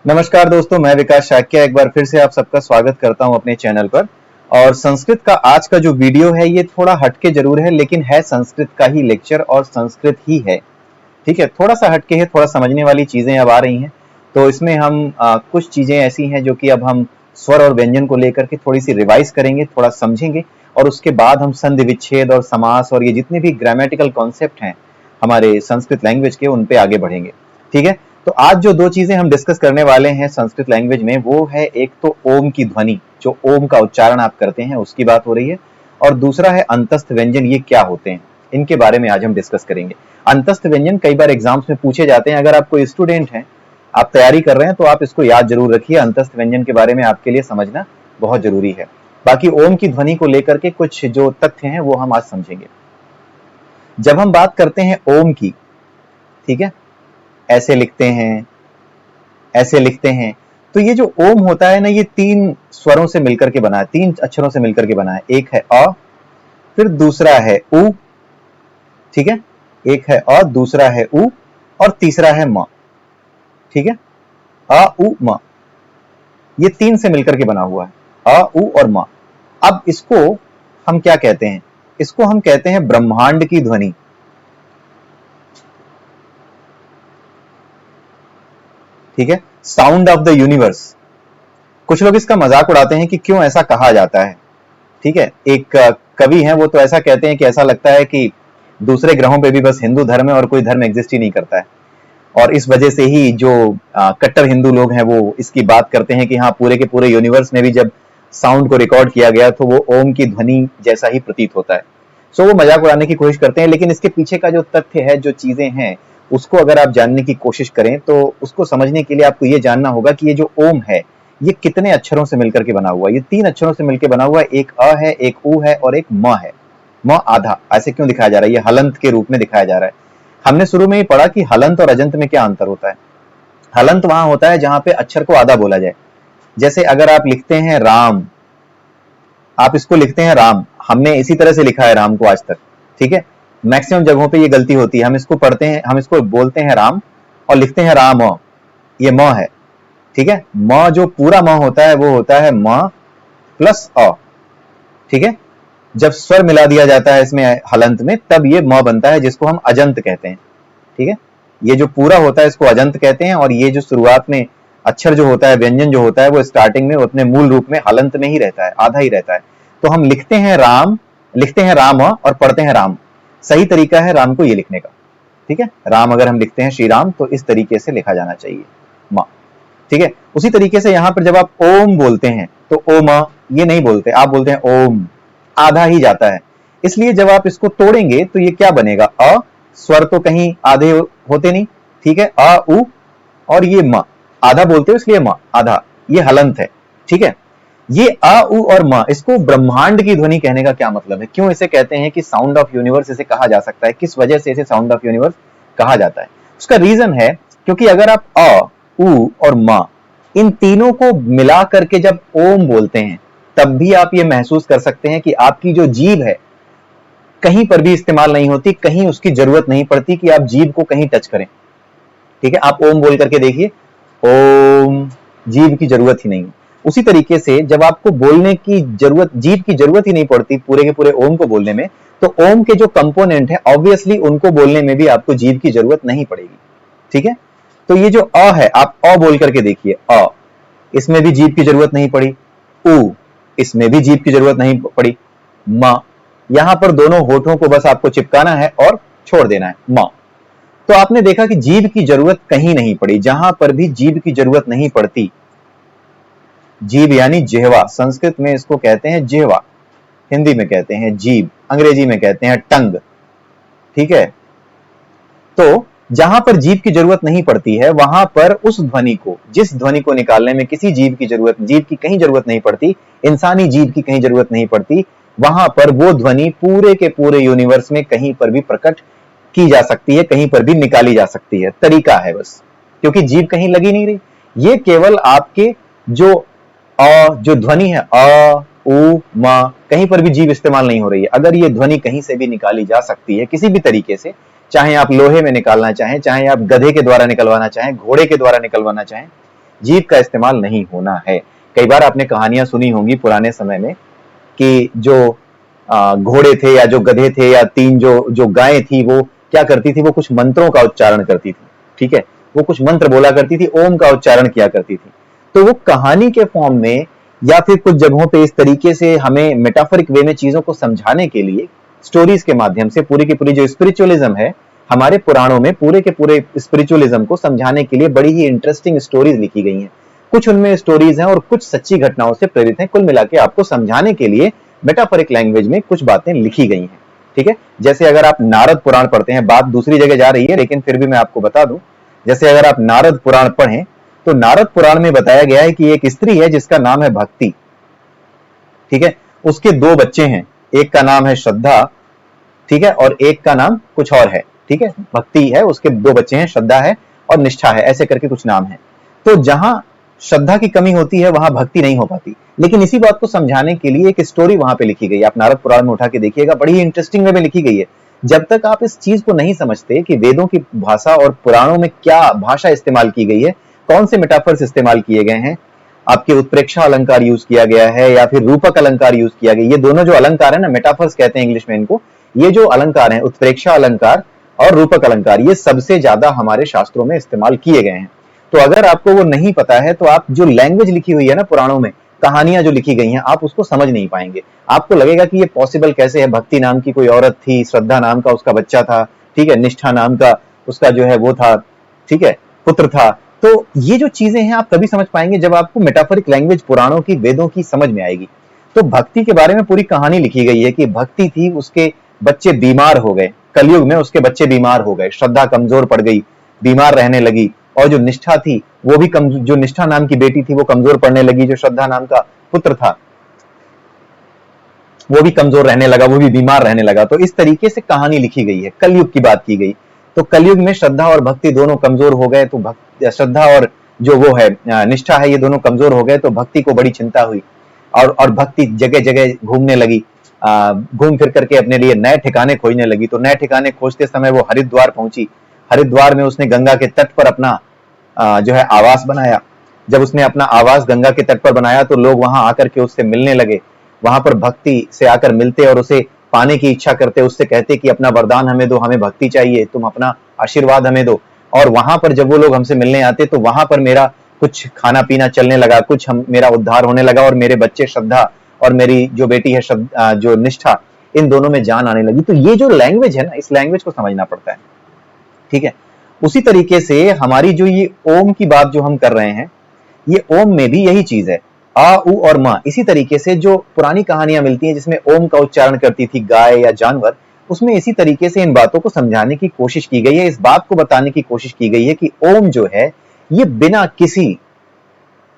नमस्कार दोस्तों, मैं विकास शाक्य एक बार फिर से आप सबका स्वागत करता हूं अपने चैनल पर। और संस्कृत का आज का जो वीडियो है ये थोड़ा हटके जरूर है, लेकिन है संस्कृत का ही लेक्चर और संस्कृत ही है। ठीक है, थोड़ा सा हटके है, थोड़ा समझने वाली चीजें अब आ रही हैं। तो इसमें हम कुछ चीजें ऐसी हैं जो कि अब हम स्वर और व्यंजन को लेकर के थोड़ी सी रिवाइज करेंगे, थोड़ा समझेंगे, और उसके बाद हम संधि विच्छेद और समास और ये जितने भी ग्रामेटिकल कॉन्सेप्ट हैं हमारे संस्कृत लैंग्वेज के, उन पे आगे बढ़ेंगे। ठीक है, तो आज जो दो चीजें हम डिस्कस करने वाले हैं संस्कृत लैंग्वेज में, वो है एक तो ओम की ध्वनि, जो ओम का उच्चारण आप करते हैं उसकी बात हो रही है, और दूसरा है अंतस्थ व्यंजन, ये क्या होते हैं, इनके बारे में आज हम डिस्कस करेंगे। अंतस्थ व्यंजन कई बार एग्जाम्स में पूछे जाते हैं। अगर आप कोई स्टूडेंट हैं, आप तैयारी कर रहे हैं, तो आप इसको याद जरूर रखिए। अंतस्थ व्यंजन के बारे में आपके लिए समझना बहुत जरूरी है। बाकी ओम की ध्वनि को लेकर के कुछ जो तथ्य हैं वो हम आज समझेंगे। जब हम बात करते हैं ओम की, ठीक है, ऐसे लिखते हैं, ऐसे लिखते हैं, तो ये जो ओम होता है ना, ये तीन स्वरों से मिलकर के बना है, तीन अक्षरों से मिलकर के बना है। एक है अ, फिर दूसरा है उ, ठीक है, एक है अ, दूसरा है उ, और तीसरा है म। ठीक है, अ उ म, ये तीन से मिलकर के बना हुआ है, अ उ और म। अब इसको हम क्या कहते हैं? इसको हम कहते हैं ब्रह्मांड की ध्वनि। ठीक है, साउंड ऑफ द यूनिवर्स। कुछ लोग इसका मजाक उड़ाते हैं कि क्यों ऐसा कहा जाता है। ठीक है, एक कवि हैं, वो तो ऐसा कहते हैं कि ऐसा लगता है कि दूसरे ग्रहों पे भी बस हिंदू धर्म है और कोई धर्म एग्जिस्ट ही नहीं करता है। और इस वजह से ही जो कट्टर हिंदू लोग हैं वो इसकी बात करते हैं कि हाँ, पूरे के पूरे यूनिवर्स में भी जब साउंड को रिकॉर्ड किया गया तो वो ओम की ध्वनि जैसा ही प्रतीत होता है। सो वो मजाक उड़ाने की कोशिश करते हैं, लेकिन इसके पीछे का जो तथ्य है, जो चीजें हैं, उसको अगर आप जानने की कोशिश करें तो उसको समझने के लिए आपको ये जानना होगा कि ये जो ओम है ये कितने अक्षरों से मिलकर के बना हुआ है। ये तीन अक्षरों से मिलकर बना हुआ है, एक अ है, एक उ है और एक म है। म आधा ऐसे क्यों दिखाया जा रहा है? ये हलंत के रूप में दिखाया जा रहा है। हमने शुरू में ही पढ़ा कि हलंत और अजंत में क्या अंतर होता है। हलंत वहां होता है जहां पे अक्षर को आधा बोला जाए। जैसे अगर आप लिखते हैं राम, आप इसको लिखते हैं राम, हमने इसी तरह से लिखा है राम को आज तक। ठीक है, मैक्सिमम जगहों पे ये गलती होती है, हम इसको पढ़ते हैं, हम इसको बोलते हैं राम और लिखते हैं राम, ये म है। ठीक है, म जो पूरा म होता है वो होता है म प्लस अ। ठीक है, जब स्वर मिला दिया जाता है इसमें हलंत में, तब ये म बनता है, जिसको हम अजंत कहते हैं। ठीक है, ये जो पूरा होता है इसको अजंत कहते हैं, और ये जो शुरुआत में अक्षर जो होता है, व्यंजन जो होता है, वो स्टार्टिंग में अपने मूल रूप में हलंत में ही रहता है, आधा ही रहता है। तो हम लिखते हैं राम, लिखते हैं राम और पढ़ते हैं राम। सही तरीका है राम को ये लिखने का। ठीक है, राम अगर हम लिखते हैं श्री राम, तो इस तरीके से लिखा जाना चाहिए, माँ। ठीक है, उसी तरीके से यहां पर जब आप ओम बोलते हैं तो ओम ये नहीं बोलते, आप बोलते हैं ओम, आधा ही जाता है। इसलिए जब आप इसको तोड़ेंगे तो ये क्या बनेगा? अ, स्वर तो कहीं आधे होते नहीं। ठीक है, अ उ और ये म, आधा बोलते हो इसलिए म आधा, ये हलंत है। ठीक है, ये अ उ और म, इसको ब्रह्मांड की ध्वनि कहने का क्या मतलब है? क्यों इसे कहते हैं कि साउंड ऑफ यूनिवर्स इसे कहा जा सकता है? किस वजह से इसे साउंड ऑफ यूनिवर्स कहा जाता है? उसका रीजन है क्योंकि अगर आप अ, उ और म, इन तीनों को मिला करके जब ओम बोलते हैं, तब भी आप ये महसूस कर सकते हैं कि आपकी जो जीभ है कहीं पर भी इस्तेमाल नहीं होती, कहीं उसकी जरूरत नहीं पड़ती कि आप जीभ को कहीं टच करें। ठीक है, आप ओम बोल करके देखिए, ओम, जीभ की जरूरत ही नहीं। उसी तरीके से जब आपको बोलने की जरूरत, जीभ की जरूरत ही नहीं पड़ती पूरे के पूरे ओम को बोलने में, तो ओम के जो कंपोनेंट है, ऑब्वियसली उनको बोलने में भी आपको जीभ की जरूरत नहीं पड़ेगी। ठीक है, तो ये जो अ है, आप अ बोल करके देखिए, अ, इसमें भी जीभ की जरूरत नहीं पड़ी। उ, इसमें भी जीभ की जरूरत नहीं पड़ी। म, यहां पर दोनों होठों को बस आपको चिपकाना है और छोड़ देना है, म। तो आपने देखा कि जीभ की जरूरत कहीं नहीं पड़ी। जहां पर भी जीभ की जरूरत नहीं पड़ती, जीभ यानी जिह्वा, संस्कृत में इसको कहते हैं जिह्वा, हिंदी में कहते हैं जीभ, अंग्रेजी में कहते हैं टंग। ठीक है, तो जहां पर जीभ की जरूरत नहीं पड़ती है, वहां पर उस ध्वनि को, जिस ध्वनि को निकालने में किसी जीभ की जरूरत, जीभ की कहीं जरूरत नहीं पड़ती, इंसानी जीभ की कहीं जरूरत नहीं पड़ती, वहां पर वो ध्वनि पूरे के पूरे यूनिवर्स में कहीं पर भी प्रकट की जा सकती है, कहीं पर भी निकाली जा सकती है। तरीका है बस, क्योंकि जीभ कहीं लगी नहीं रही। ये केवल आपके जो जो ध्वनि है, अ उ म, कहीं पर भी जीभ इस्तेमाल नहीं हो रही है। अगर ये ध्वनि कहीं से भी निकाली जा सकती है किसी भी तरीके से, चाहे आप लोहे में निकालना चाहें, चाहे आप गधे के द्वारा निकलवाना चाहें, घोड़े के द्वारा निकलवाना चाहें, जीव का इस्तेमाल नहीं होना है। कई बार आपने कहानियां सुनी होंगी पुराने समय में कि जो घोड़े थे या जो गधे थे या तीन जो गायें थी वो क्या करती थी, वो कुछ मंत्रों का उच्चारण करती थी, ठीक है, वो कुछ मंत्र बोला करती थी, ओम का उच्चारण किया करती थी। तो वो कहानी के फॉर्म में या फिर कुछ जगहों पे इस तरीके से हमें मेटाफोरिक वे में चीजों को समझाने के लिए स्टोरीज के माध्यम से पूरी की पूरी जो स्पिरिचुअलिज्म है हमारे पुराणों में, पूरे के पूरे स्पिरिचुअलिज्म को समझाने के लिए बड़ी ही इंटरेस्टिंग स्टोरीज लिखी गई हैं। कुछ उनमें स्टोरीज हैं और कुछ सच्ची घटनाओं से प्रेरित हैं। कुल मिला के आपको समझाने के लिए मेटाफोरिक लैंग्वेज में कुछ बातें लिखी गई हैं, ठीक है। जैसे अगर आप नारद पुराण पढ़ते हैं, बात दूसरी जगह जा रही है लेकिन फिर भी मैं आपको बता दूं, जैसे अगर आप नारद पुराण पढ़ें तो नारद पुराण में बताया गया है कि एक स्त्री है जिसका नाम है भक्ति, ठीक है। उसके दो बच्चे हैं, एक का नाम है श्रद्धा, ठीक है, और एक का नाम कुछ और है, ठीक है। भक्ति है, उसके दो बच्चे हैं, श्रद्धा है और निष्ठा है, ऐसे करके कुछ नाम है। तो जहां श्रद्धा की कमी होती है वहां भक्ति नहीं हो पाती, लेकिन इसी बात को समझाने के लिए एक स्टोरी वहां पे लिखी गई है। आप नारद पुराण में उठा के देखिएगा, बड़ी ही इंटरेस्टिंग वे में लिखी गई है। जब तक आप इस चीज को नहीं समझते कि वेदों की भाषा और पुराणों में क्या भाषा इस्तेमाल की गई है, कौन से मेटाफर्स इस्तेमाल किए गए हैं, आपके उत्प्रेक्षा अलंकार यूज किया गया है या फिर रूपक अलंकार यूज किया गया, ये दोनों जो अलंकार है ना, मेटाफर्स कहते हैं इंग्लिश में इनको, ये जो अलंकार हैं उत्प्रेक्षा अलंकार और रूपक अलंकार, ये सबसे ज्यादा हमारे शास्त्रों में इस्तेमाल किए गए हैं। तो अगर आपको वो नहीं पता है तो आप जो लैंग्वेज लिखी हुई है ना पुराणों में, कहानियां जो लिखी गई हैं, आप उसको समझ नहीं पाएंगे। आपको लगेगा कि ये पॉसिबल कैसे है, भक्ति नाम की कोई औरत थी, श्रद्धा नाम का उसका बच्चा था, ठीक है, निष्ठा नाम का उसका जो है वो था, ठीक है, पुत्र था। तो ये जो चीजें हैं आप तभी समझ पाएंगे जब आपको मेटाफोरिक लैंग्वेज पुराणों की, वेदों की समझ में आएगी। तो भक्ति के बारे में पूरी कहानी लिखी गई है कि भक्ति थी, उसके बच्चे बीमार हो गए, कलयुग में उसके बच्चे बीमार हो गए, श्रद्धा कमजोर पड़ गई, बीमार रहने लगी, और जो निष्ठा थी वो भी जो निष्ठा नाम की बेटी थी वो कमजोर पड़ने लगी, जो श्रद्धा नाम का पुत्र था वो भी कमजोर रहने लगा, वो भी बीमार रहने लगा। तो इस तरीके से कहानी लिखी गई है, कलयुग की बात की गई। तो कलयुग में श्रद्धा और भक्ति दोनों कमजोर हो गए, तो श्रद्धा और जो वो है निष्ठा है, ये दोनों कमजोर हो गए। तो भक्ति को बड़ी चिंता हुई और भक्ति जगह जगह घूमने लगी, घूम फिर करके अपने लिए नए ठिकाने खोजने लगी। तो नए ठिकाने खोजते समय वो हरिद्वार पहुंची। हरिद्वार में उसने गंगा के तट पर अपना जो है आवास बनाया। जब उसने अपना आवास गंगा के तट पर बनाया तो लोग वहां आकर के उससे मिलने लगे, वहां पर भक्ति से आकर मिलते और उसे पाने की इच्छा करते, उससे कहते कि अपना वरदान हमें दो, हमें भक्ति चाहिए, तुम अपना आशीर्वाद हमें दो। और वहां पर जब वो लोग हमसे मिलने आते तो वहां पर मेरा कुछ खाना पीना चलने लगा, कुछ मेरा उद्धार होने लगा, और मेरे बच्चे श्रद्धा और मेरी जो बेटी है जो निष्ठा, इन दोनों में जान आने लगी। तो ये जो लैंग्वेज है ना, इस लैंग्वेज को समझना पड़ता है, ठीक है। उसी तरीके से हमारी जो ये ओम की बात जो हम कर रहे हैं, ये ओम में भी यही चीज है, आ उ और मा। इसी तरीके से जो पुरानी कहानियां मिलती हैं जिसमें ओम का उच्चारण करती थी गाय या जानवर, उसमें इसी तरीके से इन बातों को समझाने की कोशिश की गई है, इस बात को बताने की कोशिश की गई है कि ओम जो है ये बिना किसी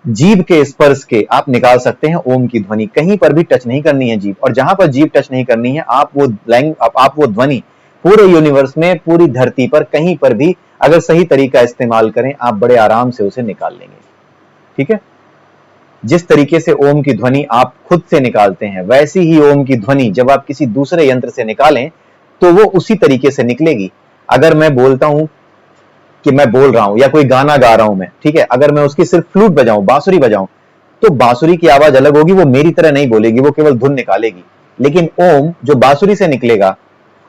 जीव के स्पर्श के आप निकाल सकते हैं। ओम की ध्वनि कहीं पर भी टच नहीं करनी है जीव, और जहां पर जीव टच नहीं करनी है, आप वो ध्वनि पूरे यूनिवर्स में, पूरी धरती पर कहीं पर भी अगर सही तरीका इस्तेमाल करें, आप बड़े आराम से उसे निकाल लेंगे, ठीक है। जिस तरीके से ओम की ध्वनि आप खुद से निकालते हैं, वैसी ही ओम की ध्वनि जब आप किसी दूसरे यंत्र से निकालें तो वो उसी तरीके से निकलेगी। अगर मैं बोलता हूं कि मैं बोल रहा हूं या कोई गाना गा रहा हूं मैं, ठीक है, अगर मैं उसकी सिर्फ फ्लूट बजाऊं, बांसुरी बजाऊं, तो बांसुरी की आवाज अलग होगी, वो मेरी तरह नहीं बोलेगी, वो केवल धुन निकालेगी। लेकिन ओम जो बांसुरी से निकलेगा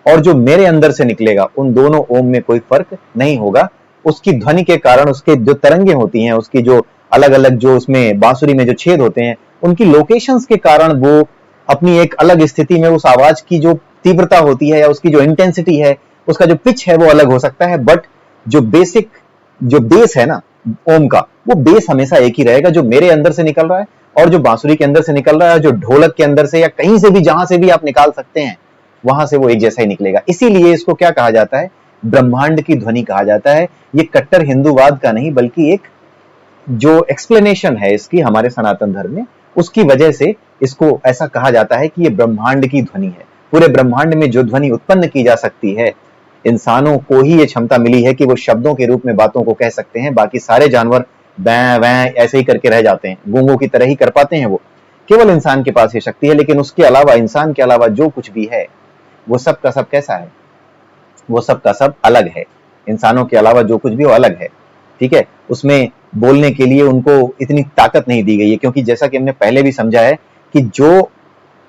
और जो मेरे अंदर से निकलेगा, उन दोनों ओम में कोई फर्क नहीं होगा। उसकी ध्वनि के कारण, उसके जो तरंगे होती हैं, उसकी जो अलग अलग जो उसमें बांसुरी में जो छेद होते हैं, उनकी लोकेशंस के कारण वो अपनी एक अलग स्थिति में उस आवाज की जो तीव्रता होती है या उसकी जो इंटेंसिटी है, उसका जो पिच है वो अलग हो सकता है। बट जो बेसिक जो बेस है ना ओम का, वो बेस हमेशा एक ही रहेगा, जो मेरे अंदर से निकल रहा है और जो बांसुरी के अंदर से निकल रहा है, जो ढोलक के अंदर से या कहीं से भी, जहां से भी आप निकाल सकते हैं, वहां से वो एक जैसा ही निकलेगा। इसीलिए इसको क्या कहा जाता है, ब्रह्मांड की ध्वनि कहा जाता है। ये कट्टर हिंदूवाद का नहीं, बल्कि एक जो एक्सप्लेनेशन है इसकी हमारे सनातन धर्म में, उसकी वजह से इसको ऐसा कहा जाता है कि ये ब्रह्मांड की ध्वनि है। पूरे ब्रह्मांड में जो ध्वनि उत्पन्न की जा सकती है, इंसानों को ही ये क्षमता मिली है कि वो शब्दों के रूप में बातों को कह सकते हैं। बाकी सारे जानवर बैं बैं ऐसे ही करके रह जाते हैं, गूंगों की तरह ही कर पाते हैं वो। केवल इंसान के पास ये शक्ति है, लेकिन उसके अलावा, इंसान के अलावा जो कुछ भी है, वो सब का सब कैसा है, वो सब का सब अलग है। इंसानों के अलावा जो कुछ भी वो अलग है। ठीक है, उसमें बोलने के लिए उनको इतनी ताकत नहीं दी गई है, क्योंकि जैसा कि हमने पहले भी समझा है कि जो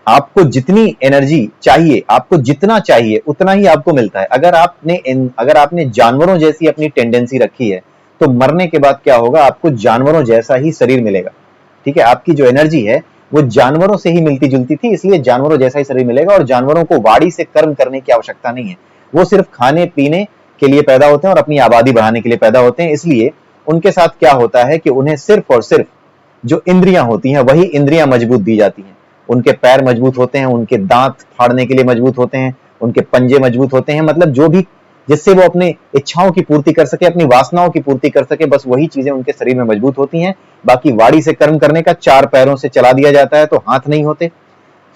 आपको जितनी एनर्जी चाहिए, आपको जितना चाहिए उतना ही आपको मिलता है। अगर आपने जानवरों जैसी अपनी टेंडेंसी रखी है, तो मरने के बाद क्या होगा, आपको जानवरों जैसा ही शरीर मिलेगा। ठीक है, आपकी जो एनर्जी है वो जानवरों से ही मिलती जुलती थी, इसलिए जानवरों जैसा ही शरीर मिलेगा। और जानवरों को वाड़ी से कर्म करने की आवश्यकता नहीं है, वो सिर्फ खाने पीने के लिए पैदा होते हैं और अपनी आबादी बढ़ाने के लिए पैदा होते हैं। इसलिए उनके साथ क्या होता है कि उन्हें सिर्फ और सिर्फ जो इंद्रियां होती हैं वही इंद्रियां मजबूत दी जाती हैं। उनके पैर मजबूत होते हैं, उनके दांत फाड़ने के लिए मजबूत होते हैं, उनके पंजे मजबूत होते हैं, मतलब जो भी जिससे वो अपनी इच्छाओं की पूर्ति कर सके, अपनी वासनाओं की पूर्ति कर सके, बस वही चीजें उनके शरीर में मजबूत होती हैं। बाकी वाड़ी से कर्म करने का, चार पैरों से चला दिया जाता है तो हाथ नहीं होते,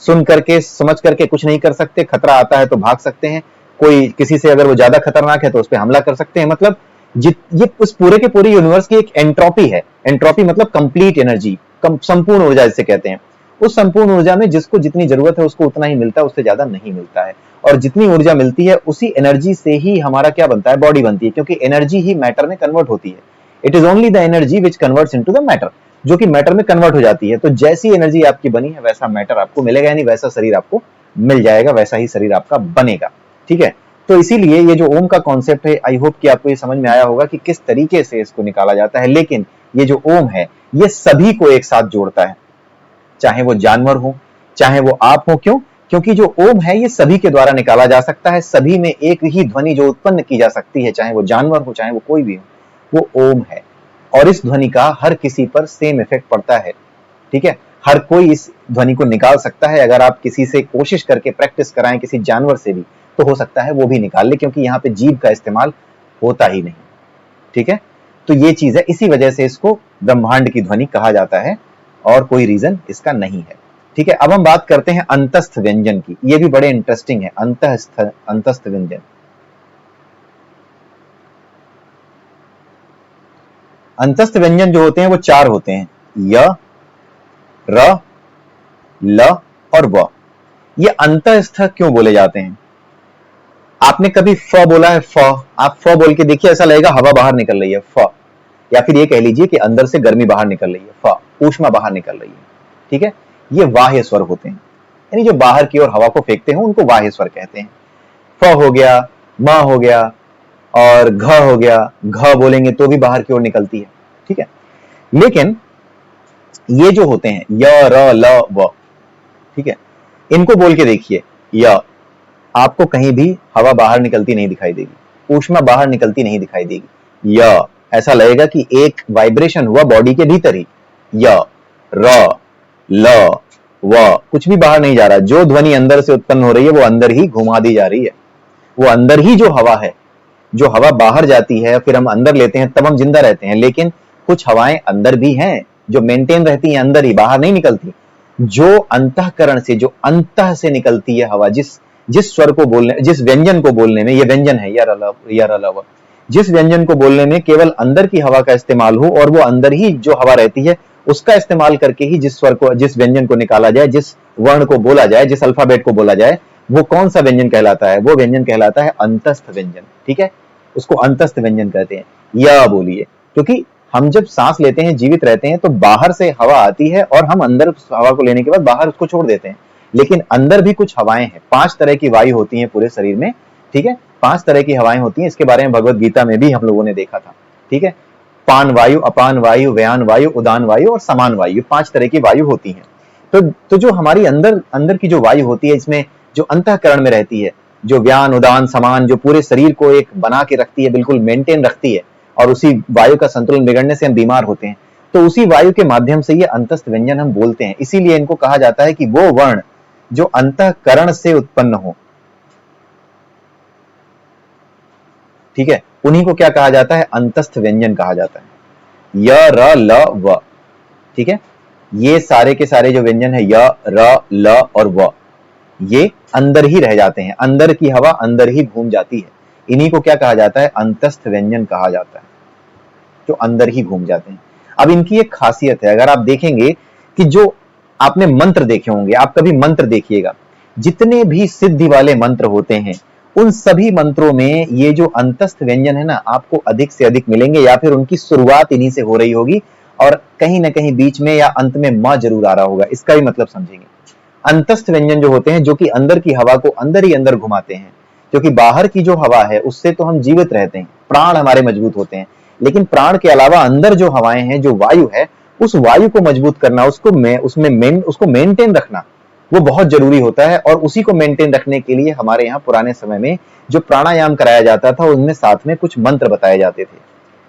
सुन करके समझ करके कुछ नहीं कर सकते, खतरा आता है तो भाग सकते हैं, कोई किसी से अगर वो ज्यादा खतरनाक है तो उस पर हमला कर सकते हैं। मतलब ये उस पूरे के पूरे यूनिवर्स की एक एंट्रोपी है। एंट्रोपी मतलब कंप्लीट एनर्जी, संपूर्ण ऊर्जा जिसे कहते हैं। उस संपूर्ण ऊर्जा में जिसको जितनी जरूरत है उसको उतना ही मिलता है, उससे ज्यादा नहीं मिलता है। और जितनी ऊर्जा मिलती है उसी एनर्जी से ही हमारा क्या बनता है, बॉडी बनती है, क्योंकि एनर्जी ही मैटर में कन्वर्ट होती है। It is only the energy which converts into the matter, जो कि मैटर में कन्वर्ट हो जाती है। तो जैसी एनर्जी आपकी बनी है वैसा मैटर आपको मिलेगा, यानी वैसा शरीर आपको मिल जाएगा, वैसा ही शरीर आपका बनेगा। ठीक है, तो इसीलिए ये जो ओम का कॉन्सेप्ट है, आई होप कि आपको ये समझ में आया होगा कि किस तरीके से इसको निकाला जाता है। लेकिन ये जो ओम है ये सभी को एक साथ जोड़ता है, चाहे वो जानवर हो चाहे वो आप हो। क्यों? क्योंकि जो ओम है ये सभी के द्वारा निकाला जा सकता है, सभी में एक ही ध्वनि जो उत्पन्न की जा सकती है, चाहे वो जानवर हो चाहे वो कोई भी हो, वो ओम है। और इस ध्वनि का हर किसी पर सेम इफेक्ट पड़ता है। ठीक है, हर कोई इस ध्वनि को निकाल सकता है। अगर आप किसी से कोशिश करके प्रैक्टिस कराएं, किसी जानवर से भी, तो हो सकता है वो भी निकाल ले, क्योंकि यहाँ पे जीभ का इस्तेमाल होता ही नहीं। ठीक है, तो ये चीज है, इसी वजह से इसको ब्रह्मांड की ध्वनि कहा जाता है, और कोई रीजन इसका नहीं है। ठीक है, अब हम बात करते हैं अंतस्थ व्यंजन की। ये भी बड़े इंटरेस्टिंग है, अंतस्थ व्यंजन। अंतस्थ व्यंजन जो होते हैं वो चार होते हैं, य, र, ल और व। ये अंतस्थ क्यों बोले जाते हैं? आपने कभी फ बोला है? फ, आप फ बोल के देखिए, ऐसा लगेगा हवा बाहर निकल रही है, फ। या फिर ये कह लीजिए कि अंदर से गर्मी बाहर निकल रही है, फ, ऊष्मा बाहर निकल रही है। ठीक है, ये बाह्य स्वर होते हैं, यानी जो बाहर की ओर हवा को फेंकते हैं उनको बाह्य स्वर कहते हैं। फ हो गया, म हो गया और घ हो गया, घ बोलेंगे तो भी बाहर की ओर निकलती है। ठीक है, लेकिन ये जो होते हैं य, र, ल, व, ठीक है, इनको बोल के देखिए। य, आपको कहीं भी हवा बाहर निकलती नहीं दिखाई देगी, ऊष्मा बाहर निकलती नहीं दिखाई देगी। य, ऐसा लगेगा कि एक वाइब्रेशन हुआ बॉडी के भीतर ही। य, र, ल, व, कुछ भी बाहर नहीं जा रहा, जो ध्वनि अंदर से उत्पन्न हो रही है वो अंदर ही घुमा दी जा रही है। वो अंदर ही जो हवा है, जो हवा बाहर जाती है फिर हम अंदर लेते हैं तब हम जिंदा रहते हैं, लेकिन कुछ हवाएं अंदर भी हैं जो मेंटेन रहती हैं अंदर ही, बाहर नहीं निकलती। जो अंतःकरण से, जो अंतः से निकलती है हवा, जिस स्वर को बोलने, जिस व्यंजन को बोलने में, ये व्यंजन है य, र, ल, व, जिस व्यंजन को बोलने में केवल अंदर की हवा का इस्तेमाल हो और वो अंदर ही जो हवा रहती है उसका इस्तेमाल करके ही जिस स्वर को, जिस व्यंजन को निकाला जाए, जिस वर्ण को बोला जाए, जिस अल्फाबेट को बोला जाए, वो कौन सा व्यंजन कहलाता है? वो व्यंजन कहलाता है अंतस्थ व्यंजन। ठीक है, उसको अंतस्थ व्यंजन कहते हैं। य बोलिए, क्योंकि हम जब सांस लेते हैं, जीवित रहते हैं, तो बाहर से हवा आती है और हम अंदर हवा को लेने के बाद बाहर उसको छोड़ देते हैं, लेकिन अंदर भी कुछ हवाएं हैं। 5 तरह की वायु होती हैं पूरे शरीर में। ठीक है, 5 तरह की हवाएं होती हैं, इसके बारे में भगवत गीता में भी हम लोगों ने देखा था। ठीक है, पान वायु, अपान वायु, व्यान वायु, उदान वायु और समान वायु, 5 तरह की वायु होती हैं। तो जो हमारी अंदर की जो वायु होती है, इसमें जो अंतःकरण में रहती है, जो व्यान, उदान, समान, जो पूरे शरीर को एक बना के रखती है, बिल्कुल मेंटेन रखती है, और उसी वायु का संतुलन बिगड़ने से हम बीमार होते हैं, तो उसी वायु के माध्यम से ये अंतस्थ व्यंजन हम बोलते हैं। इसीलिए इनको कहा जाता है कि वो वर्ण जो अंतःकरण से उत्पन्न हो। ठीक है, उन्हीं को क्या कहा जाता है? अंतस्थ व्यंजन कहा जाता है। य, र, ल, व। ठीक है, ये सारे के सारे जो व्यंजन है य, र, ल और व, ये अंदर ही रह जाते हैं, अंदर की हवा अंदर ही घूम जाती है। इन्हीं को क्या कहा जाता है? अंतस्थ व्यंजन कहा जाता है, जो अंदर ही घूम जाते हैं। अब इनकी एक खासियत है, अगर आप देखेंगे कि जो आपने मंत्र देखे होंगे, आप कभी मंत्र देखिएगा, जितने भी सिद्धि वाले मंत्र होते हैं उन सभी मंत्रों में ये जो अंतस्थ व्यंजन है ना, आपको अधिक से अधिक मिलेंगे, या फिर उनकी शुरुआत इन्हीं से हो रही होगी और कहीं ना कहीं बीच में या अंत में म जरूर आ रहा होगा। इसका भी मतलब समझेंगे। अंतस्थ व्यंजन जो होते हैं, जो कि अंदर की हवा को अंदर ही अंदर घुमाते हैं, क्योंकि बाहर की जो हवा है उससे तो हम जीवित रहते हैं, प्राण हमारे मजबूत होते हैं, लेकिन प्राण के अलावा अंदर जो हवाएं हैं, जो वायु है, उस वायु को मजबूत करना, उसको मेंटेन रखना, वो बहुत जरूरी होता है। और उसी को मेंटेन रखने के लिए हमारे यहाँ पुराने समय में जो प्राणायाम कराया जाता था, उनमें साथ में कुछ मंत्र बताए जाते थे,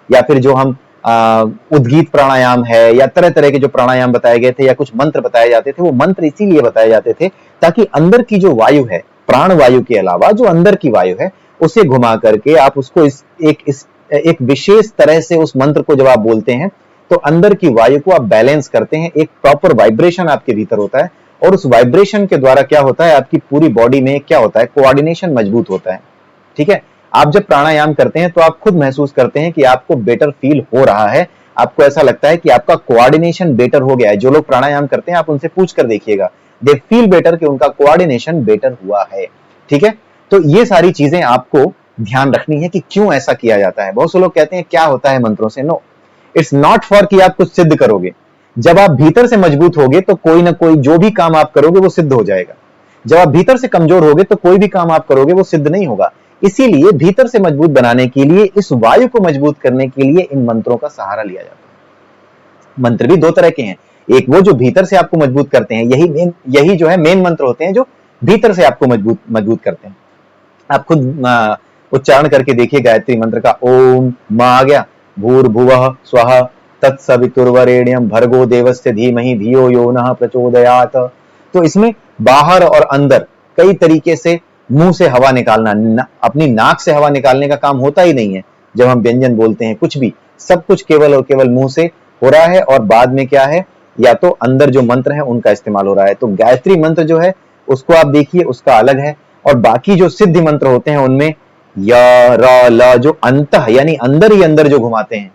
या फिर जो हम उद्गीत प्राणायाम है, या तरह तरह के जो प्राणायाम बताए गए थे, या कुछ मंत्र बताए जाते थे। वो मंत्र इसीलिए बताए जाते थे ताकि अंदर की जो वायु है, प्राण वायु के अलावा जो अंदर की वायु है, उसे घुमा करके आप उसको एक विशेष तरह से उस मंत्र को जब आप बोलते हैं, तो अंदर की वायु को आप बैलेंस करते हैं। एक प्रॉपर वाइब्रेशन आपके भीतर होता है, और उस वाइब्रेशन के द्वारा क्या होता है, आपकी पूरी बॉडी में क्या होता है, कोऑर्डिनेशन मजबूत होता है। ठीक है, आप जब प्राणायाम करते हैं तो आप खुद महसूस करते हैं कि आपको बेटर फील हो रहा है, आपको ऐसा लगता है कि आपका कोऑर्डिनेशन बेटर हो गया है। जो लोग प्राणायाम करते हैं, आप उनसे पूछ कर देखिएगा, दे फील बेटर, कि उनका कोऑर्डिनेशन बेटर हुआ है। ठीक है, तो ये सारी चीजें आपको ध्यान रखनी है कि क्यों ऐसा किया जाता है। बहुत से लोग कहते हैं क्या होता है मंत्रों से। नो, इट्स नॉट फॉर कि आप कुछ सिद्ध करोगे। जब आप भीतर से मजबूत होगे तो कोई ना कोई जो भी काम आप करोगे वो सिद्ध हो जाएगा। जब आप भीतर से कमजोर होगे तो कोई भी काम आप करोगे वो सिद्ध नहीं होगा। इसीलिए भीतर से मजबूत बनाने के लिए, इस वायु को मजबूत करने के लिए इन मंत्रों का सहारा लिया जाता है। मंत्र भी दो तरह के हैं, एक वो जो भीतर से आपको मजबूत करते हैं, यही जो है मेन मंत्र होते हैं जो भीतर से आपको मजबूत करते हैं। आप खुद उच्चारण करके देखिए गायत्री मंत्र का। ओम, मां आ गया, भूर्भुवः स्वः तत्सवितुर्वरेण्यं भर्गो देवस्य धीमहि धियो यो नः प्रचोदयात्। तो इसमें बाहर और अंदर कई तरीके से मुंह से हवा निकालना, अपनी नाक से हवा निकालने का काम होता ही नहीं है। जब हम व्यंजन बोलते हैं, कुछ भी, सब कुछ केवल और केवल मुंह से हो रहा है, और बाद में क्या है, या तो अंदर जो मंत्र है उनका इस्तेमाल हो रहा है। तो गायत्री मंत्र जो है उसको आप देखिए, उसका अलग है। और बाकी जो सिद्धि मंत्र होते हैं उनमें य र ल, जो अंतः यानी अंदर ही अंदर जो घुमाते हैं,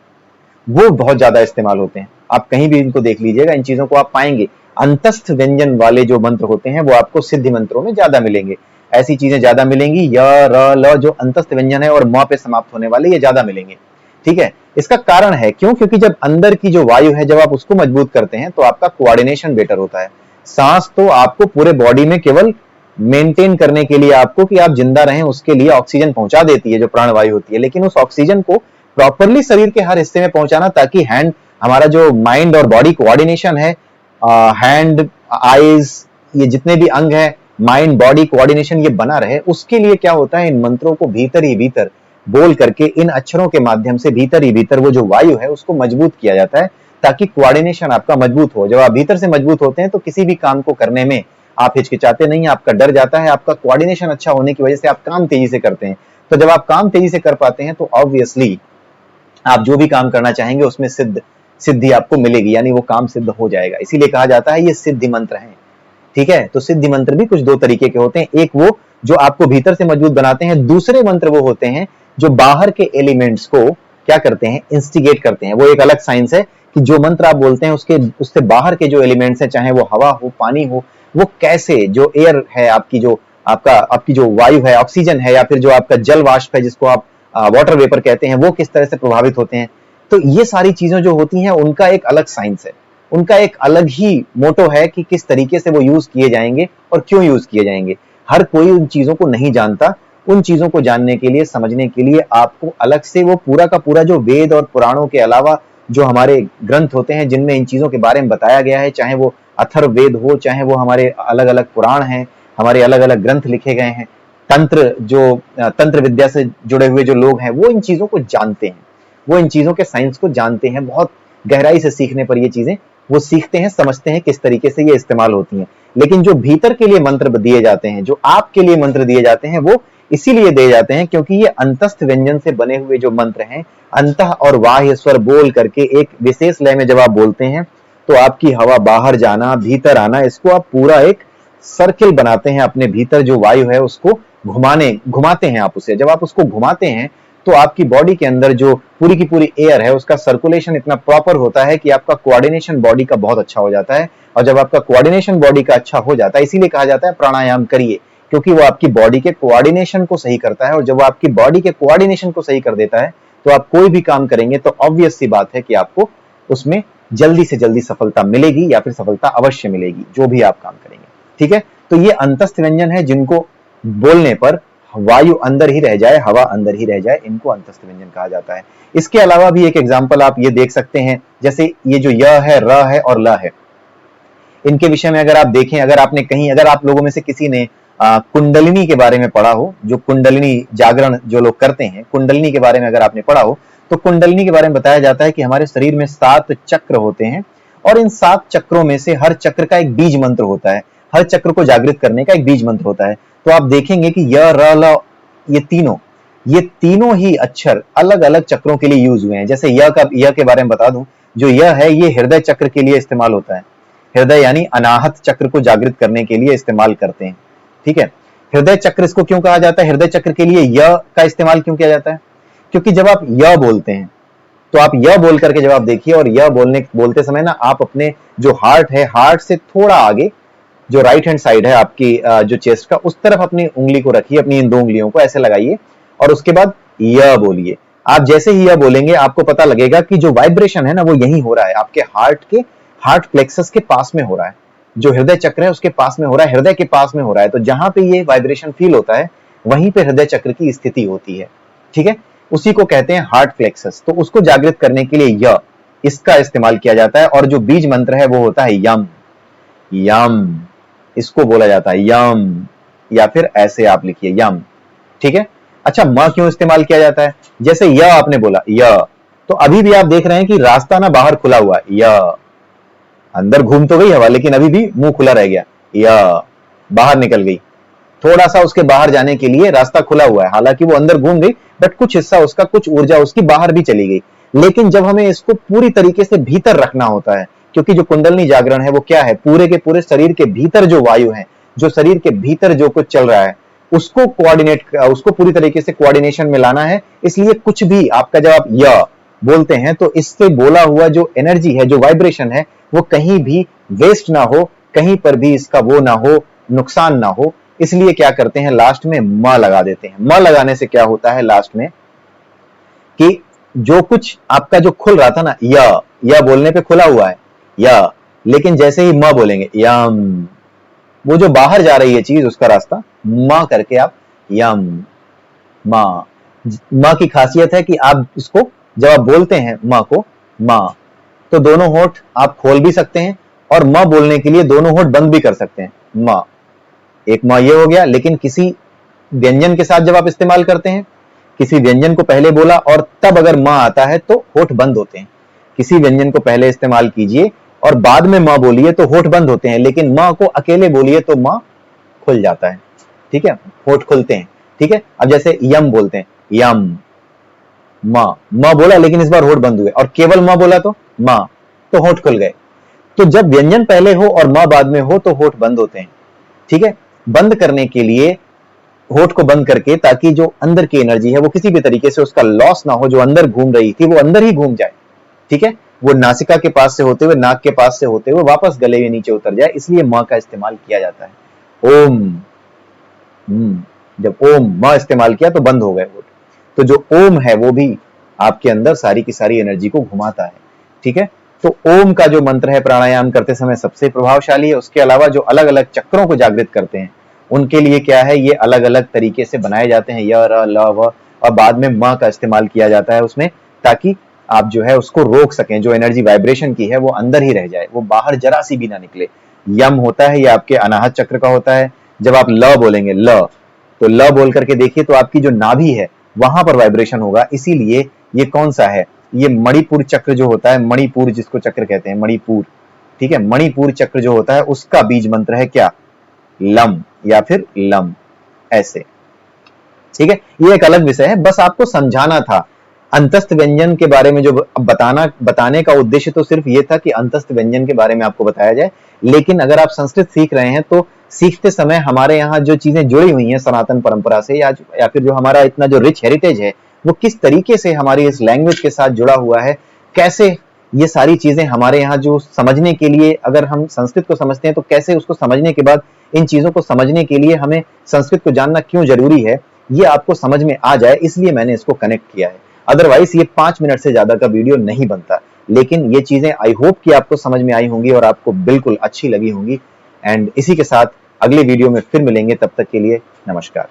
वो बहुत ज्यादा इस्तेमाल होते हैं। आप कहीं भी इनको देख लीजिएगा, इन चीजों को आप पाएंगे। अंतस्थ व्यंजन वाले जो मंत्र होते हैं वो आपको सिद्धि मंत्रों में ज्यादा मिलेंगे। ऐसी चीजें ज्यादा मिलेंगी, य र ल जो अंतस्थ व्यंजन है, और म पे समाप्त होने वाले, ये ज्यादा मिलेंगे। ठीक है, इसका कारण है क्यों? क्योंकि जब अंदर की जो वायु है, जब आप उसको मजबूत करते हैं तो आपका कोऑर्डिनेशन बेटर होता है। सांस तो आपको पूरे बॉडी में केवल मेंटेन करने के लिए, आपको कि आप जिंदा रहें उसके लिए ऑक्सीजन पहुंचा देती है, जो प्राणवायु होती है, लेकिन उस ऑक्सीजन को प्रॉपरली शरीर के हर हिस्से में पहुंचाना, ताकि हैंड, हमारा जो माइंड और बॉडी कोऑर्डिनेशन है, हैंड, आईज, ये जितने भी अंग है, माइंड बॉडी कोऑर्डिनेशन ये बना रहे, उसके लिए क्या होता है, इन मंत्रों को भीतर ही भीतर बोल करके, इन अक्षरों के माध्यम से भीतर ही भीतर वो जो वायु है उसको मजबूत किया जाता है, ताकि कोऑर्डिनेशन आपका मजबूत हो। जब आप भीतर से मजबूत होते हैं तो किसी भी काम को करने में आप हिचकिचाते नहीं, आपका डर जाता है। आपका कोऑर्डिनेशन अच्छा होने की वजह से आप काम तेजी से करते हैं। तो जब आप काम तेजी से कर पाते हैं तो ऑब्वियसली आप जो भी काम करना चाहेंगे उसमें सिद्धि आपको मिलेगी, यानी वो काम सिद्ध हो जाएगा। इसीलिए कहा जाता है ये सिद्धि मंत्र हैं। ठीक है, तो सिद्धि मंत्र भी कुछ दो तरीके के होते हैं, एक वो जो आपको भीतर से मजबूत बनाते हैं, दूसरे मंत्र वो होते हैं जो बाहर के एलिमेंट्स को क्या करते हैं, इंस्टिगेट करते हैं। वो एक अलग साइंस है कि जो मंत्र आप बोलते हैं उससे बाहर के जो एलिमेंट्स हैं, चाहे वो हवा हो, पानी हो, वो कैसे, जो एयर है आपकी जो वायु है, ऑक्सीजन है, या फिर जो आपका जल वाष्प है जिसको आप वाटर वेपर कहते हैं, वो किस तरह से प्रभावित होते हैं। तो ये सारी चीजें जो होती हैं उनका एक अलग साइंस है, उनका एक अलग ही मोटो है कि किस तरीके से वो यूज किए जाएंगे और क्यों यूज किए जाएंगे। हर कोई उन चीजों को नहीं जानता। उन चीजों को जानने के लिए, समझने के लिए आपको अलग से वो पूरा का पूरा जो वेद और पुराणों के अलावा जो हमारे ग्रंथ होते हैं जिनमें इन चीजों के बारे में बताया गया है, चाहे वो अथर्व वेद हो, चाहे वो हमारे अलग अलग पुराण हैं, हमारे अलग अलग ग्रंथ लिखे गए हैं, तंत्र विद्या से जुड़े हुए जो लोग हैं वो इन चीजों को जानते हैं, वो इन चीजों के साइंस को जानते हैं। बहुत गहराई से सीखने पर ये चीजें वो सीखते हैं, समझते हैं किस तरीके से ये इस्तेमाल होती हैं। लेकिन जो भीतर के लिए मंत्र दिए जाते हैं, जो आपके लिए मंत्र दिए जाते हैं, वो इसीलिए दिए जाते हैं क्योंकि ये अंतस्थ व्यंजन से बने हुए जो मंत्र हैं, अंतः और बाह्य स्वर बोल करके एक विशेष लय में जब आप बोलते हैं तो आपकी हवा बाहर जाना, भीतर आना, इसको आप पूरा एक सर्किल बनाते हैं। अपने भीतर जो वायु है उसको घुमाते हैं आप उसे। जब आप उसको घुमाते हैं तो आपकी बॉडी के अंदर जो पूरी की पूरी एयर है उसका सर्कुलेशन इतना प्रॉपर होता है कि आपका कोऑर्डिनेशन बॉडी का बहुत अच्छा हो जाता है। और जब आपका कोऑर्डिनेशन बॉडी का अच्छा हो जाता है, इसीलिए कहा जाता है प्राणायाम करिए, क्योंकि वो आपकी बॉडी के कोऑर्डिनेशन को सही करता है, और जब वो आपकी बॉडी के कोऑर्डिनेशन को सही कर देता है तो आप कोई भी काम करेंगे तो ऑब्वियस सी बात है कि आपको उसमें जल्दी से जल्दी सफलता मिलेगी, या फिर सफलता अवश्य मिलेगी जो भी आप काम करेंगे। ठीक है, तो ये अंतस्थ व्यंजन है जिनको बोलने पर वायु अंदर ही रह जाए, हवा अंदर ही रह जाए, इनको अंतस्थ व्यंजन कहा जाता है। इसके अलावा भी एक एग्जाम्पल आप ये देख सकते हैं, जैसे ये जो य है, र है और ल है, इनके विषय में अगर आप देखें, अगर आप लोगों में से किसी ने कुंडलिनी के बारे में पढ़ा हो, जो कुंडलिनी जागरण जो लोग करते हैं, कुंडलिनी के बारे में अगर आपने पढ़ा हो, तो कुंडलिनी के बारे में बताया जाता है कि हमारे शरीर में 7 चक्र होते हैं, और इन 7 चक्रों में से हर चक्र का एक बीज मंत्र होता है, हर चक्र को जागृत करने का एक बीज मंत्र होता है। तो आप देखेंगे कि य, र, ल, ये तीनों ही अक्षर अलग अलग चक्रों के लिए यूज हुए हैं। जैसे य के बारे में बता दूं, जो य है ये हृदय चक्र के लिए इस्तेमाल होता है, हृदय यानी अनाहत चक्र को जागृत करने के लिए इस्तेमाल करते हैं। ठीक है, हृदय चक्र इसको क्यों कहा जाता है, हृदय चक्र के लिए य का इस्तेमाल क्यों किया जाता है, क्योंकि जब आप य बोलते हैं तो आप य बोल करके जब आप देखिए, और य बोलते समय ना आप अपने जो हार्ट है, हार्ट से थोड़ा आगे जो राइट हैंड साइड है आपकी जो चेस्ट का, उस तरफ अपनी उंगली को रखिए, अपनी इन 2 उंगलियों को ऐसे लगाइए, और उसके बाद य बोलिए। आप जैसे ही य बोलेंगे आपको पता लगेगा कि जो वाइब्रेशन है ना वो यही हो रहा है, आपके हार्ट प्लेक्सस के पास में हो रहा है, जो हृदय चक्र है उसके पास में हो रहा है, हृदय के पास में हो रहा है। तो जहां पे ये वाइब्रेशन फील होता है वहीं पे हृदय चक्र की स्थिति होती है। ठीक है, उसी को कहते हैं हार्ट प्लेक्सस। तो उसको जागृत करने के लिए य इसका इस्तेमाल किया जाता है, और जो बीज मंत्र है वो होता है यम। यम इसको बोला जाता है, यम, या फिर ऐसे आप लिखिए यम। ठीक है, अच्छा म क्यों इस्तेमाल किया जाता है, जैसे य आपने बोला य, तो अभी भी आप देख रहे हैं कि रास्ता ना बाहर खुला हुआ है, य अंदर घूम तो गई हवा लेकिन अभी भी मुंह खुला रह गया, य बाहर निकल गई, थोड़ा सा उसके बाहर जाने के लिए रास्ता खुला हुआ है, हालांकि वो अंदर घूम गई बट कुछ हिस्सा उसका, कुछ ऊर्जा उसकी बाहर भी चली गई। लेकिन जब हमें इसको पूरी तरीके से भीतर रखना होता है, क्योंकि जो कुंडलिनी जागरण है वो क्या है, पूरे के पूरे शरीर के भीतर जो वायु है, जो शरीर के भीतर जो कुछ चल रहा है उसको पूरी तरीके से कोऑर्डिनेशन में लाना है। इसलिए कुछ भी आपका जब आप य बोलते हैं तो इससे बोला हुआ जो एनर्जी है, जो वाइब्रेशन है, वो कहीं भी वेस्ट ना हो, कहीं पर भी इसका वो ना हो, नुकसान ना हो। इसलिए क्या करते हैं, लास्ट में म लगा देते हैं। म लगाने से क्या होता है लास्ट में, कि जो कुछ आपका जो खुल रहा था ना, या बोलने पे खुला हुआ है या, लेकिन जैसे ही म बोलेंगे यम, वो जो बाहर जा रही है चीज उसका रास्ता, म करके आप यम, म की खासियत है कि आप इसको जब आप बोलते हैं म को, म, तो दोनों होठ आप खोल भी सकते हैं, और म बोलने के लिए दोनों होठ बंद भी कर सकते हैं। म, एक म ये हो गया। लेकिन किसी व्यंजन के साथ जब आप इस्तेमाल करते हैं, किसी व्यंजन को पहले बोला और तब अगर म आता है तो होठ बंद होते हैं। किसी व्यंजन को पहले इस्तेमाल कीजिए और बाद में म बोलिए तो होठ बंद होते हैं, लेकिन म को अकेले बोलिए तो म खुल जाता है। ठीक है, होठ खुलते हैं। ठीक है, अब जैसे यम बोलते हैं, यम, म बोला लेकिन इस बार होठ बंद हुए, और केवल म बोला तो म, तो होठ खुल गए। तो जब व्यंजन पहले हो और म बाद में हो तो होठ बंद होते हैं। ठीक है, बंद करने के लिए होठ को बंद करके, ताकि जो अंदर की एनर्जी है वो किसी भी तरीके से उसका लॉस ना हो, जो अंदर घूम रही थी वो अंदर ही घूम जाए। ठीक है, वो नासिका के पास से होते हुए, नाक के पास से होते हुए वापस गले के नीचे उतर जाए, इसलिए म का इस्तेमाल किया जाता है। ओम, जब ओम म इस्तेमाल किया तो बंद हो गए होठ। तो जो ओम है वो भी आपके अंदर सारी की सारी एनर्जी को घुमाता है। ठीक है, तो ओम का जो मंत्र है प्राणायाम करते समय सबसे प्रभावशाली है। उसके अलावा जो अलग अलग चक्रों को जागृत करते हैं उनके लिए क्या है, ये अलग अलग तरीके से बनाए जाते हैं, य, र, ल, व, और बाद में म का इस्तेमाल किया जाता है उसमें, ताकि आप जो है उसको रोक सकें, जो एनर्जी वाइब्रेशन की है वो अंदर ही रह जाए, वो बाहर जरा सी भी ना निकले। यम होता है, ये आपके अनाहत चक्र का होता है। जब आप ल बोलेंगे, ल, तो ल बोल करके देखिए तो आपकी जो नाभि है वहां पर वाइब्रेशन होगा। इसीलिए ये कौन सा है, ये मणिपुर चक्र जो होता है, मणिपुर जिसको चक्र कहते हैं, मणिपुर। ठीक है, मणिपुर चक्र जो होता है उसका बीज मंत्र है क्या, लम, या फिर लम, ऐसे। ठीक है, ये एक अलग विषय है, बस आपको समझाना था। अंतस्थ व्यंजन के बारे में जो बताने का उद्देश्य तो सिर्फ ये था कि अंतस्थ व्यंजन के बारे में आपको बताया जाए। लेकिन अगर आप संस्कृत सीख रहे हैं तो सीखते समय हमारे यहाँ जो चीजें जुड़ी हुई हैं सनातन परंपरा से, या फिर जो हमारा इतना जो रिच हेरिटेज है वो किस तरीके से हमारी इस लैंग्वेज के साथ जुड़ा हुआ है, कैसे ये सारी चीजें हमारे यहाँ जो समझने के लिए, अगर हम संस्कृत को समझते हैं तो कैसे उसको समझने के बाद इन चीजों को समझने के लिए हमें संस्कृत को जानना क्यों जरूरी है, ये आपको समझ में आ जाए, इसलिए मैंने इसको कनेक्ट किया है। अदरवाइज ये 5 मिनट से ज्यादा का वीडियो नहीं बनता। लेकिन ये चीजें आई होप कि आपको समझ में आई होंगी और आपको बिल्कुल अच्छी लगी होंगी। एंड इसी के साथ अगले वीडियो में फिर मिलेंगे, तब तक के लिए नमस्कार।